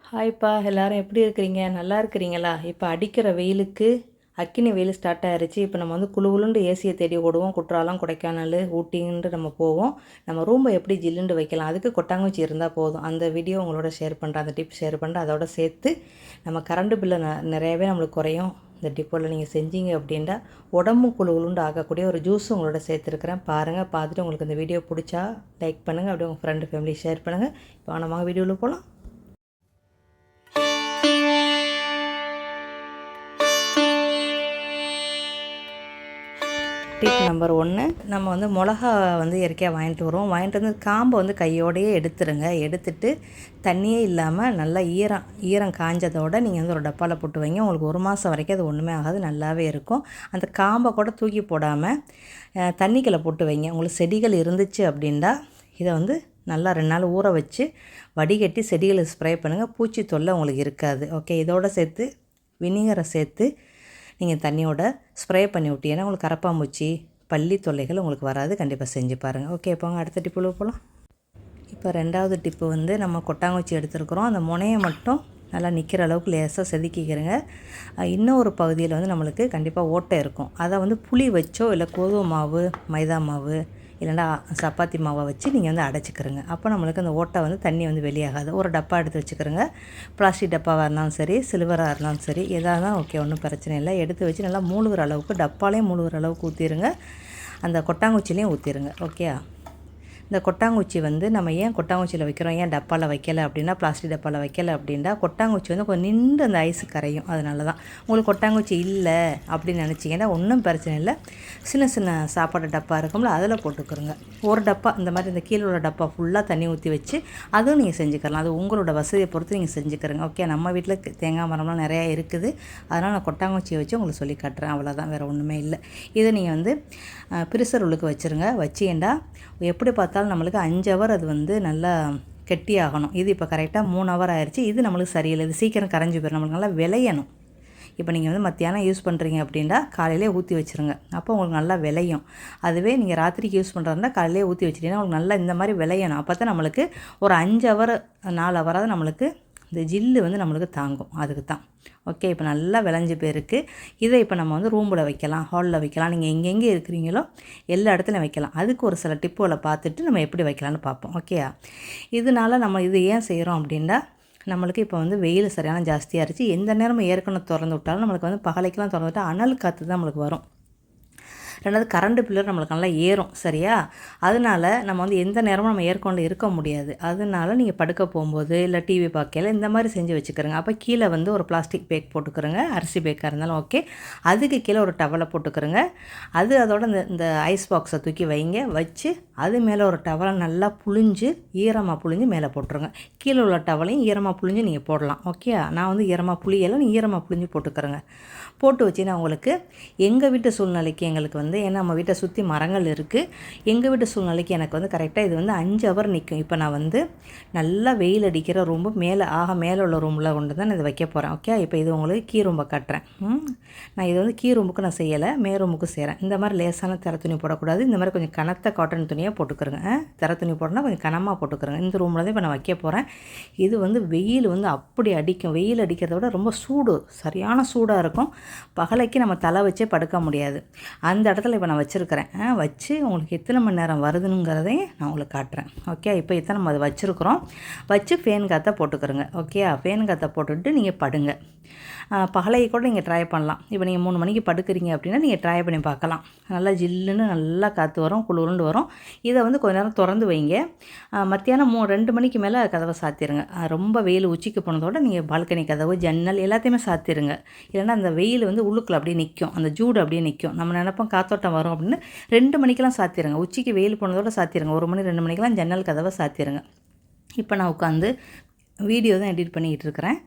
ஹாய்ப்பா, எல்லாரும் எப்படி இருக்கிறீங்க? நல்லா இருக்கிறீங்களா? இப்போ அடிக்கிற வெயிலுக்கு அக்கினி வெயில் ஸ்டார்ட் ஆயிருச்சு. இப்போ நம்ம வந்து குளுகுளுண்டு ஏசியை தேடி ஓடுவோம். குற்றாலம், கொடைக்கானல், ஊட்டின்ட்டு நம்ம போவோம். நம்ம ரூமை எப்படி ஜில்லுண்டு வைக்கலாம்? அதுக்கு கொட்டாங்குச்சி இருந்தால் போதும். அந்த வீடியோ உங்களோட ஷேர் பண்ணுறேன், அந்த டிப் ஷேர் பண்ணுறேன். அதோட சேர்த்து நம்ம கரண்ட் பில்லை நிறையவே நம்மளுக்கு குறையும். இந்த டிப்போவில் நீங்கள் செஞ்சீங்க அப்படின்னா உடம்பும் குளுகுளுண்டு ஆகக்கூடிய ஒரு ஜூஸும் உங்களோட சேர்த்துருக்குறேன். பாருங்கள். பார்த்துட்டு உங்களுக்கு இந்த வீடியோ பிடிச்சா லைக் பண்ணுங்கள். அப்படியே உங்கள் ஃப்ரெண்டு ஃபேமிலி ஷேர் பண்ணுங்கள். இப்போ நம்ம வீடியோவில் போகலாம். டிப் நம்பர் 1, நம்ம வந்து மிளகா வந்து இயற்கையாக வாங்கிட்டு வருவோம். வாங்கிட்டு வந்து காம்பை வந்து கையோடையே எடுத்துருங்க. எடுத்துட்டு தண்ணியே இல்லாமல் நல்லா ஈரம் காஞ்சதோடு நீங்கள் வந்து ஒரு டப்பாவில் போட்டு வைங்க. உங்களுக்கு 1 மாதம் வரைக்கும் அது ஒன்றுமே ஆகாது, நல்லாவே இருக்கும். அந்த காம்பை கூட தூக்கி போடாமல் தண்ணிக்குள்ளே போட்டு வைங்க. உங்களுக்கு செடிகள் இருந்துச்சு அப்படின்னா இதை வந்து நல்லா 2 நாள் ஊற வச்சு வடிகட்டி செடிகளுக்கு ஸ்ப்ரே பண்ணுங்கள். பூச்சி தொல்லை உங்களுக்கு இருக்காது. ஓகே, இதோடு சேர்த்து வினிகரை சேர்த்து நீங்கள் தண்ணியோட ஸ்ப்ரே பண்ணி விட்டீங்கன்னா உங்களுக்கு கரப்பாம்பூச்சி, பள்ளி தொல்லைகள் உங்களுக்கு வராது. கண்டிப்பாக செஞ்சு பாருங்கள். ஓகே, இப்போங்க அடுத்த டிப்பில் போகலாம். இப்போ 2வது டிப்பு வந்து நம்ம கொட்டாங்குச்சி எடுத்துருக்குறோம். அந்த முனையை மட்டும் நல்லா நிற்கிற அளவுக்கு லேசாக செதுக்கிக்கிறங்க. இன்னொரு பகுதியில் வந்து நம்மளுக்கு கண்டிப்பாக ஓட்டை இருக்கும். அதை வந்து புளி வச்சோ இல்லை கோதுமை மாவு, மைதா மாவு இல்லைன்னா சப்பாத்தி மாவை வச்சு நீங்கள் வந்து அடைச்சிக்கிறங்க. அப்போ நம்மளுக்கு அந்த ஓட்டை வந்து தண்ணி வந்து வெளியாகாது. ஒரு டப்பா எடுத்து வச்சுக்கிறோங்க. பிளாஸ்டிக் டப்பாவாக இருந்தாலும் சரி, சில்வராக இருந்தாலும் சரி, எதாக இருந்தாலும் ஓகே, ஒன்றும் பிரச்சனை இல்லை. எடுத்து வச்சு நல்லா மூழ்கிற அளவுக்கு, டப்பாலையும் மூழ்கிற அளவுக்கு ஊற்றிடுங்க. அந்த கொட்டாங்குச்சிலையும் ஊற்றிடுங்க. ஓகே, இந்த கொட்டாங்குச்சி வந்து நம்ம ஏன் கொட்டாங்குச்சியில் வைக்கிறோம், ஏன் டப்பாவில் வைக்கலை அப்படின்னா, பிளாஸ்டிக் டப்பாவில் வைக்கலை அப்படின்னா, கொட்டாங்குச்சி வந்து கொஞ்சம் நின்று அந்த ஐஸு கரையும். அதனால தான். உங்களுக்கு கொட்டாங்குச்சி இல்லை அப்படின்னு நினச்சிங்கன்னா ஒன்றும் பிரச்சனை இல்லை. சின்ன சின்ன சாப்பாடு டப்பா இருக்கும்ல, அதில் போட்டுக்கிறோங்க. ஒரு டப்பா இந்த மாதிரி இந்த கீழே உள்ள டப்பா ஃபுல்லாக தண்ணி ஊற்றி வச்சு அதுவும் நீங்கள் செஞ்சுக்கலாம். அது உங்களோட வசதியை பொறுத்து நீங்கள் செஞ்சுக்கிறங்க. ஓகே, நம்ம வீட்டில் தேங்காய் மரம்லாம் நிறையா இருக்குது. அதனால் நான் கொட்டாங்குச்சியை வச்சு உங்களுக்கு சொல்லி காட்டுறேன். அவ்வளோதான், வேறு ஒன்றுமே இல்லை. இதை நீங்கள் வந்து பிரிசர் உள்ளுக்கு வச்சுருங்க. வச்சிங்கன்னா எப்படி பார்த்தாலும் நம்மளுக்கு 5 ஹவர் அது வந்து நல்லா கெட்டியாகணும். இது இப்போ கரெக்டாக 3 ஹவர் ஆயிடுச்சு. இது நம்மளுக்கு சரியில்லை. இது சீக்கிரம் கரைஞ்சி போயிடும். நம்மளுக்கு நல்லா விளையணும். இப்போ நீங்கள் வந்து மத்தியானம் யூஸ் பண்ணுறீங்க அப்படின்னா காலையிலே ஊற்றி வச்சுருங்க. அப்போ உங்களுக்கு நல்லா விளையும். அதுவே நீங்கள் ராத்திரிக்கு யூஸ் பண்ணுறதுனா காலையிலே ஊற்றி வச்சிட்டிங்கன்னா உங்களுக்கு நல்லா இந்த மாதிரி விளையணும். அப்போ தான் நம்மளுக்கு ஒரு 5 ஹவர் 4 ஹவராவது நம்மளுக்கு இந்த ஜில்லு வந்து நம்மளுக்கு தாங்கும். அதுக்கு தான். ஓகே, இப்போ நல்லா விளைஞ்சி போயிருக்கு. இதை இப்போ நம்ம வந்து ரூமில் வைக்கலாம், ஹாலில் வைக்கலாம். நீங்கள் எங்கெங்கே இருக்கிறீங்களோ எல்லா இடத்துலையும் வைக்கலாம். அதுக்கு ஒரு சில டிப்புகளை பார்த்துட்டு நம்ம எப்படி வைக்கலான்னு பார்ப்போம். ஓகேயா, இதனால் நம்ம இது ஏன் செய்கிறோம் அப்படின்னா, நம்மளுக்கு இப்போ வந்து வெயில் சரியான ஜாஸ்தியாக இருந்துச்சு. எந்த நேரமும் ஏற்கனவே திறந்து விட்டாலும் நம்மளுக்கு வந்து பகலைக்கெல்லாம் திறந்து விட்டால் அனல் காற்று தான் நம்மளுக்கு வரும். 2வது கரண்ட் பில்லு நம்மளுக்கு நல்லா ஏறும். சரியா, அதனால் நம்ம வந்து எந்த நேரமும் நம்ம ஏற்கொண்டு இருக்க முடியாது. அதனால நீங்கள் படுக்க போகும்போது இல்லை டிவி பார்க்கல இந்த மாதிரி செஞ்சு வச்சுக்கிறோங்க. அப்போ கீழே வந்து ஒரு பிளாஸ்டிக் பேக் போட்டுக்கிறோங்க. அரிசி பேக்காக இருந்தாலும் ஓகே. அதுக்கு கீழே ஒரு டவலை போட்டுக்கிறோங்க. அதோட இந்த ஐஸ் பாக்ஸை தூக்கி வைங்க. வச்சு அது மேலே ஒரு டவலை நல்லா புழிஞ்சு ஈரமாக புழிஞ்சு மேலே போட்டுருங்க. கீழே உள்ள டவலையும் ஈரமாக புழிஞ்சு நீங்கள் போடலாம். ஓகே, நான் வந்து ஈரமாக புளியெல்லாம் ஈரமாக புழிஞ்சு போட்டுக்கிறேங்க. போட்டு வச்சுன்னா உங்களுக்கு எங்கள் வீட்டு சூழ்நிலைக்கு எங்களுக்கு வந்து, ஏன்னா நம்ம வீட்டை சுற்றி மரங்கள் இருக்குது. எங்கள் வீட்டு சூழ்நிலைக்கு எனக்கு வந்து கரெக்டாக இது வந்து 5 ஹவர் நிற்கும். இப்போ நான் வந்து நல்லா வெயில் அடிக்கிற ரூம்பு மேலே உள்ள ரூமில் கொண்டு தான் நான் இதை வைக்க போகிறேன். ஓகே, இப்போ இது உங்களுக்கு கீ ரூம்பை காட்டுறேன். நான் இது வந்து கீ ரூமுக்கு நான் செய்யலை, மே ரூமுக்கு செய்கிறேன். இந்த மாதிரி லேசான தர துணி போடக்கூடாது. இந்த மாதிரி கொஞ்சம் கனத்த காட்டன் துணியாக போட்டுக்கிறேங்க. தர துணி போடனா கொஞ்சம் கனமாக போட்டுக்கிறேங்க. இந்த ரூமில் தான் இப்போ நான் வைக்க போகிறேன். இது வந்து வெயில் வந்து அப்படி அடிக்கும். வெயில் அடிக்கிறத விட ரொம்ப சூடு, சரியான சூடாக இருக்கும். பகலைக்கு நம்ம தலை வச்சே படுக்க முடியாது. அந்த இடத்துல இப்போ நான் வச்சுருக்கிறேன். வச்சு உங்களுக்கு எத்தனை மணி நேரம் வருதுங்கிறதையும் நான் உங்களுக்கு காட்டுறேன். ஓகே, இப்போ இத்தனை நம்ம அதை வச்சுருக்குறோம். வச்சு ஃபேன் காற்றை போட்டுக்கிறோங்க. ஓகே, ஃபேன் காற்றை போட்டுட்டு நீங்கள் படுங்க. பகலை கூட நீங்கள் ட்ரை பண்ணலாம். இப்போ நீங்கள் 3 மணிக்கு படுக்கிறீங்க அப்படின்னா நீங்கள் ட்ரை பண்ணி பார்க்கலாம். நல்லா ஜில்லுன்னு நல்லா காற்று வரும், குளிர்ண்டு வரும். இதை வந்து கொஞ்ச நேரம் திறந்து வைங்க. மத்தியானம் 2 மணிக்கு மேலே கதவை சாத்திடுங்க. ரொம்ப வெயில் உச்சிக்கு போனதோட நீங்கள் பால்கனி கதவு, ஜன்னல் எல்லாத்தையுமே சாத்திடுங்க. இல்லைன்னா அந்த வெயில் வந்து உள்ளுக்குள்ளே அப்படியே நிற்கும், அந்த ஜூடு அப்படியே நிற்கும். நம்ம நினைப்போம் காத்தோட்டம் வரும் அப்படின்னு 2 மணிக்கெலாம் சாத்திடுங்க. உச்சிக்கு வெயில் போனதோட சாத்திடுங்க. 1 மணி 2 மணிக்கெலாம் ஜன்னல் கதவை சாத்திடுங்க. இப்போ நான் உட்காந்து வீடியோ தான் எடிட் பண்ணிக்கிட்டு இருக்கிறேன்.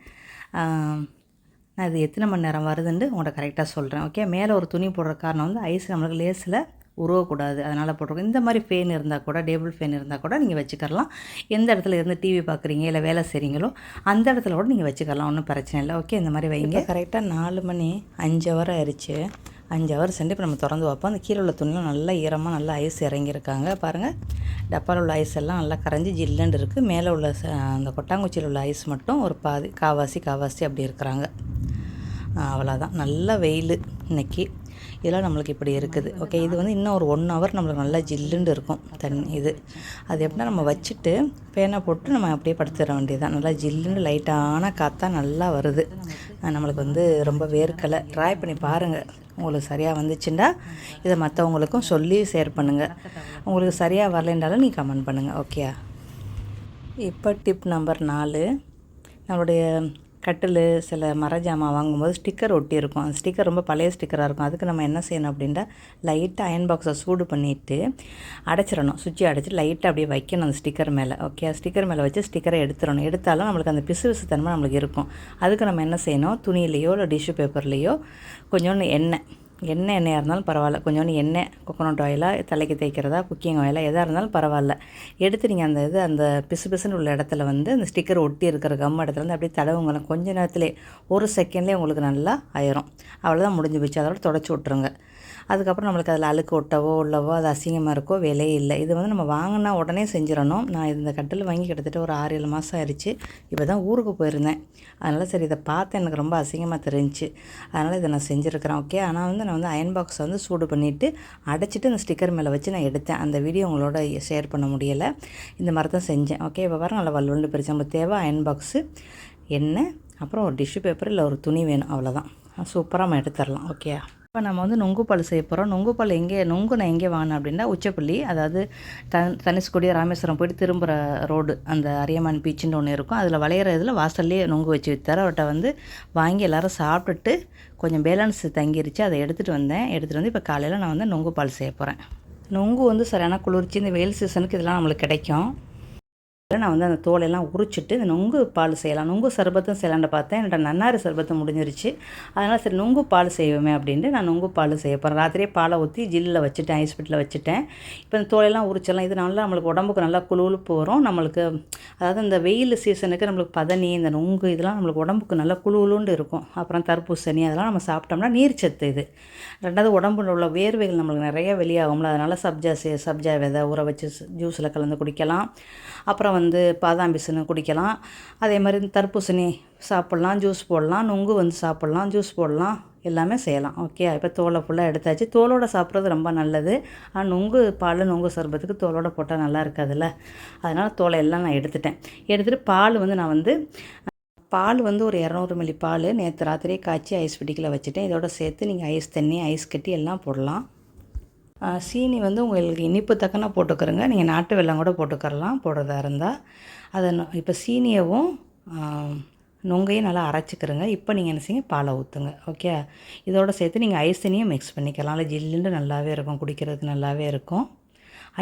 நான் இது எத்தனை மணி நேரம் வருதுன்னு உங்கள்கிட்ட கரெக்டாக சொல்கிறேன். ஓகே, மேலே ஒரு துணி போடுற காரணம் வந்து ஐஸ் நம்மளுக்கு லேஸில் உருவக்கூடாது, அதனால் போட்டிருக்கோம். இந்த மாதிரி ஃபேன் இருந்தால் கூட, டேபிள் ஃபேன் இருந்தால் கூட நீங்கள் வச்சுக்கலாம். எந்த இடத்துல இருந்து டிவி பார்க்குறீங்க இல்லை வேலை செய்கிறீங்களோ அந்த இடத்துல கூட நீங்கள் வச்சுக்கலாம், ஒன்றும் பிரச்சனை இல்லை. ஓகே, இந்த மாதிரி வைங்க. கரெக்டாக 4 மணி 5 ஹவர் ஆயிடுச்சு. 5 ஹவர் சென்று இப்போ நம்ம திறந்து வைப்போம். அந்த கீழே உள்ள துணியில் நல்லா ஈரமாக நல்லா ஐஸ் இறங்கியிருக்காங்க பாருங்கள். டப்பாவில் உள்ள ஐஸ் எல்லாம் நல்லா கரைஞ்சி ஜில்லுன்னு இருக்குது. மேலே உள்ள அந்த கொட்டாங்குச்சியில் உள்ள ஐஸ் மட்டும் ஒரு பாதி காவாசி அப்படி இருக்கிறாங்க. அவ்வளோதான். நல்ல வெயில் இன்றைக்கி. இதெல்லாம் நம்மளுக்கு இப்படி இருக்குது. ஓகே, இது வந்து இன்னும் ஒரு 1 ஹவர் நம்மளுக்கு நல்லா ஜில்லுண்டு இருக்கும் இது. அது எப்படின்னா நம்ம வச்சுட்டு பேனை போட்டு நம்ம அப்படியே படுத்துட வேண்டியதுதான். நல்லா ஜில்லுண்டு லைட்டான காற்றா நல்லா வருது. நம்மளுக்கு வந்து ரொம்ப வேர்க்கலை. ட்ரை பண்ணி பாருங்கள். உங்களுக்கு சரியாக வந்துச்சுண்டா இதை மற்றவங்களுக்கும் சொல்லி ஷேர் பண்ணுங்கள். உங்களுக்கு சரியாக வரலைன்றாலும் நீ கமெண்ட் பண்ணுங்கள். ஓகே, இப்போ டிப் நம்பர் 4. நம்மளுடைய கட்டில் சில மர ஜாமான் வாங்கும்போது ஸ்டிக்கர் ஒட்டியிருக்கும். அந்த ஸ்டிக்கர் ரொம்ப பழைய ஸ்டிக்கராக இருக்கும். அதுக்கு நம்ம என்ன செய்யணும் அப்படின்னா லைட்டாக அயன் பாக்ஸை சூடு பண்ணிவிட்டு அடைச்சிடணும். சுவிட்சை அடைச்சி லைட்டாக அப்படியே வைக்கணும் அந்த ஸ்டிக்கர் மேலே. ஓகே, ஸ்டிக்கர் மேலே வச்சு ஸ்டிக்கரை எடுத்துடணும். எடுத்தாலும் நம்மளுக்கு அந்த பிசு தன்மை நம்மளுக்கு இருக்கும். அதுக்கு நம்ம என்ன செய்யணும், துணியிலையோ இல்லை டிஷ்யூ பேப்பர்லேயோ கொஞ்சோண்டு எண்ணெயாக இருந்தாலும் பரவாயில்ல, கொஞ்சோண்டு எண்ணெய், கோகோனட் ஆயிலாக, தலைக்கு தேய்க்கிறதா, குக்கிங் ஆயிலாக, எதாக இருந்தாலும் பரவாயில்ல, எடுத்து நீங்கள் அந்த பிசுன்னு உள்ள இடத்துல வந்து அந்த ஸ்டிக்கர் ஒட்டி இருக்கிற கம் இடத்துல வந்து அப்படியே தடவுங்களேன். கொஞ்ச நேரத்துலேயே 1 செகண்ட்லேயே உங்களுக்கு நல்லா ஆயிரும். அவ்வளோதான், முடிஞ்சு போச்சு. அதோட தொடச்சி விட்ருங்க. அதுக்கப்புறம் நம்மளுக்கு அதில் அழுக்கு ஒட்டவோ உள்ளவோ அது அசிங்கமாக இருக்கோ வேலையே இல்லை. இது வந்து நம்ம வாங்கினா உடனே செஞ்சிடணும். நான் இந்த கட்டில் வாங்கி கிட்டத்தட்ட ஒரு 6-7 மாதம் ஆயிடுச்சு. இப்போ தான் ஊருக்கு போயிருந்தேன். அதனால் சரி இதை பார்த்து எனக்கு ரொம்ப அசிங்கமாக தெரிஞ்சிச்சு. அதனால் இதை நான் செஞ்சுருக்கிறேன். ஓகே, ஆனால் வந்து நான் வந்து அயன் பாக்ஸை வந்து சூடு பண்ணிவிட்டு அடைச்சிட்டு அந்த ஸ்டிக்கர் மேலே வச்சு நான் எடுத்தேன். அந்த வீடியோ உங்களோட ஷேர் பண்ண முடியலை. இந்த மாதிரி தான் செஞ்சேன். ஓகே, இப்போ பாருங்கள் நல்லா வல்லுண்டு பிரிச்சு. நம்ம தேவை அயன் பாக்ஸு, எண்ணெய், அப்புறம் ஒரு டிஷ்யூ பேப்பர் இல்லை ஒரு துணி வேணும். அவ்வளோதான், சூப்பராக நம்ம எடுத்துடலாம். ஓகே, இப்போ நம்ம வந்து நொங்கு பால் செய்ய போகிறோம். நொங்கு பால் நான் எங்கே வாங்கினேன் அப்படின்னா உச்சப்பள்ளி, அதாவது தனுஷ்கோடி ராமேஸ்வரம் போய்ட்டு திரும்புகிற ரோடு, அந்த அரியமான் பீச்சுன்னு ஒன்று இருக்கும். அதில் வளையிற இதில் வாசல்லே நொங்கு வச்சு விற்றார். அவர்கிட்ட வந்து வாங்கி எல்லோரும் சாப்பிட்டுட்டு கொஞ்சம் பேலன்ஸ் தங்கிருச்சு. அதை எடுத்துகிட்டு வந்து இப்போ காலையில் நான் வந்து நொங்கு பால் செய்ய போகிறேன். நொங்கு வந்து சரியான குளிர்ச்சி. இந்த வெயில் சீசனுக்கு இதெல்லாம் நம்மளுக்கு கிடைக்கும். நான் வந்து அந்த தோலையெல்லாம் உரிச்சிட்டு இந்த நொங்கு பால் செய்யலாம். நொங்கு சர்பத்தும் செய்யலான்னு பார்த்தேன். என்னோட நன்னாரி சர்பத்தும் முடிஞ்சிருச்சு. அதனால் சரி நொங்கு பால் செய்வோமே அப்படின்ட்டு நான் நொங்கு பால் செய்ய போகிறேன். ராத்திரியே பாலை ஊற்றி ஜில்லில் வச்சுட்டேன், ஐஸ் பெட்டியில் வச்சுட்டேன். இப்போ இந்த தோலையெல்லாம் உரிச்சிடலாம். இது நல்லா நம்மளுக்கு உடம்புக்கு நல்லா குளுப்பு வரும். நம்மளுக்கு அதாவது இந்த வெயில் சீசனுக்கு நம்மளுக்கு பதனி, இந்த நொங்கு இதெல்லாம் நம்மளுக்கு உடம்புக்கு நல்லா குளுன்னு இருக்கும். அப்புறம் தர்பூசணி அதெல்லாம் நம்ம சாப்பிட்டோம்னா நீர்ச்சத்து இது. 2வது உடம்புல உள்ள வேர்வைகள் நம்மளுக்கு நிறைய வெளியாகும்ல, அதனால் சப்ஜா விதை ஊற வச்சு ஜூஸில் கலந்து குடிக்கலாம். அப்புறம் வந்து பாதாம் பிசுன்னு குடிக்கலாம். அதே மாதிரி தர்பூசணி சாப்பிட்லாம், ஜூஸ் போடலாம். நொங்கு வந்து சாப்பிட்லாம், ஜூஸ் போடலாம், எல்லாமே செய்யலாம். ஓகே, இப்போ தோலை ஃபுல்லாக எடுத்தாச்சு. தோலோடு சாப்பிட்றது ரொம்ப நல்லது. ஆனால் நொங்கு பால், நொங்கு சர்பத்துக்கு தோலோடு போட்டால் நல்லா இருக்காதுல்ல. அதனால் தோலை எல்லாம் நான் எடுத்துகிட்டு பால் வந்து நான் வந்து ஒரு 200 மில்லி பால் நேற்று ராத்திரியே காய்ச்சி ஐஸ் பெட்டிக்கில் வச்சுட்டேன். இதோட சேர்த்து நீங்கள் ஐஸ் தண்ணி, ஐஸ் கட்டி எல்லாம் போடலாம். சீனி வந்து உங்களுக்கு இனிப்பு தக்கன போட்டுக்கிறங்க. நீங்கள் நாட்டு வெல்லம் கூட போட்டுக்கிறலாம் போடுறதா இருந்தால். அதை இப்போ சீனியவும் நொங்கையும் நல்லா அரைச்சிக்கிறங்க. இப்போ நீங்கள் என்ன செய்யுங்க, பாலை ஊற்றுங்க. ஓகே, இதோட சேர்த்து நீங்கள் ஐஸ் தண்ணியும் மிக்ஸ் பண்ணிக்கலாம். இல்லை ஜில்லுன்னு நல்லாவே இருக்கும், குடிக்கிறதுக்கு நல்லாவே இருக்கும்.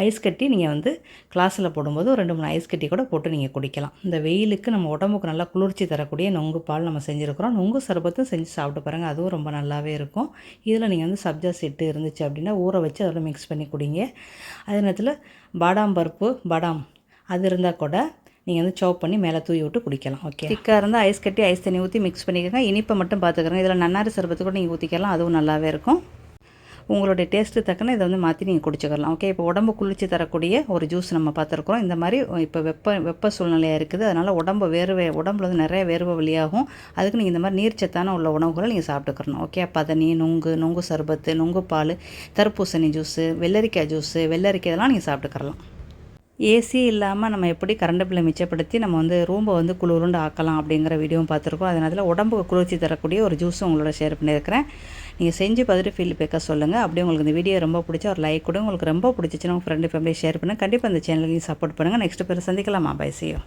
ஐஸ் கட்டி நீங்கள் வந்து கிளாஸில் போடும்போது ஒரு 2-3 ஐஸ் கட்டி கூட போட்டு நீங்கள் குடிக்கலாம். இந்த வெயிலுக்கு நம்ம உடம்புக்கு நல்லா குளிர்ச்சி தரக்கூடிய நொங்கு பால் நம்ம செஞ்சுருக்கிறோம். நொங்கு சர்பத்தும் செஞ்சு சாப்பிட்டு பாருங்கள், அதுவும் ரொம்ப நல்லாவே இருக்கும். இதில் நீங்கள் வந்து சப்ஜா செட்டு இருந்துச்சு அப்படின்னா ஊற வச்சு அதோட மிக்ஸ் பண்ணி குடிங்க. அதே நேரத்தில் பாதாம் அது இருந்தால் கூட நீங்கள் வந்து சாப் பண்ணி மேலே தூவி விட்டு குடிக்கலாம். ஓகே, திக்காக இருந்தால் ஐஸ் கட்டி ஐஸ் தண்ணி ஊற்றி மிக்ஸ் பண்ணிக்கோங்க. இனிப்பை மட்டும் பார்த்துக்கிறோங்க. இதில் நன்னாரி சர்பத்து கூட நீங்கள் ஊற்றிக்கலாம், அதுவும் நல்லாவே இருக்கும். உங்களுடைய டேஸ்ட்டு தக்கன இதை வந்து மாற்றி நீங்கள் குடிச்சிக்கலாம். ஓகே, இப்போ உடம்பு குளிர்ச்சி தரக்கூடிய ஒரு ஜூஸ் நம்ம பார்த்துருக்குறோம். இந்த மாதிரி இப்போ வெப்ப சூழ்நிலையாக இருக்குது. அதனால் உடம்புல வந்து நிறைய வேர்வை வெளியாகும். அதுக்கு நீங்கள் இந்த மாதிரி நீர்ச்சத்தான உள்ள உணவுகளை நீங்கள் சாப்பிட்டுக்கிறணும். ஓகே, பதனி, நொங்கு சர்பத்து, நொங்கு பால், தர்பூசணி ஜூஸு, வெள்ளரிக்காய் ஜூஸு, இதெல்லாம் நீங்கள் சாப்பிட்டுக்கிறலாம். ஏசி இல்லாமல் நம்ம எப்படி கரண்ட் பில்லை மிச்சப்படுத்தி நம்ம வந்து ரூம்பை வந்து குளிருண்டு ஆக்கலாம் அப்படிங்கிற வீடியோவும் பார்த்துருக்கோம். அதனால உடம்புக்கு குளிர்ச்சி தரக்கூடிய ஒரு ஜூஸும் உங்களோட ஷேர் பண்ணியிருக்கிறேன். நீங்கள் செஞ்சு பார்த்துட்டு ஃபீட்பேக்காக சொல்லுங்கள். அப்படியே உங்களுக்கு இந்த வீடியோ ரொம்ப பிடிச்சா ஒரு லைக் கொடுங்க. உங்களுக்கு ரொம்ப பிடிச்சிச்சுன்னா உங்கள் ஃப்ரெண்டு ஃபேமிலி ஷேர் பண்ணுங்கள். கண்டிப்பாக அந்த சேனலுக்கு சப்போர்ட் பண்ணுங்கள். நெக்ஸ்ட் பேர் சந்திக்கலாமா? By, see you.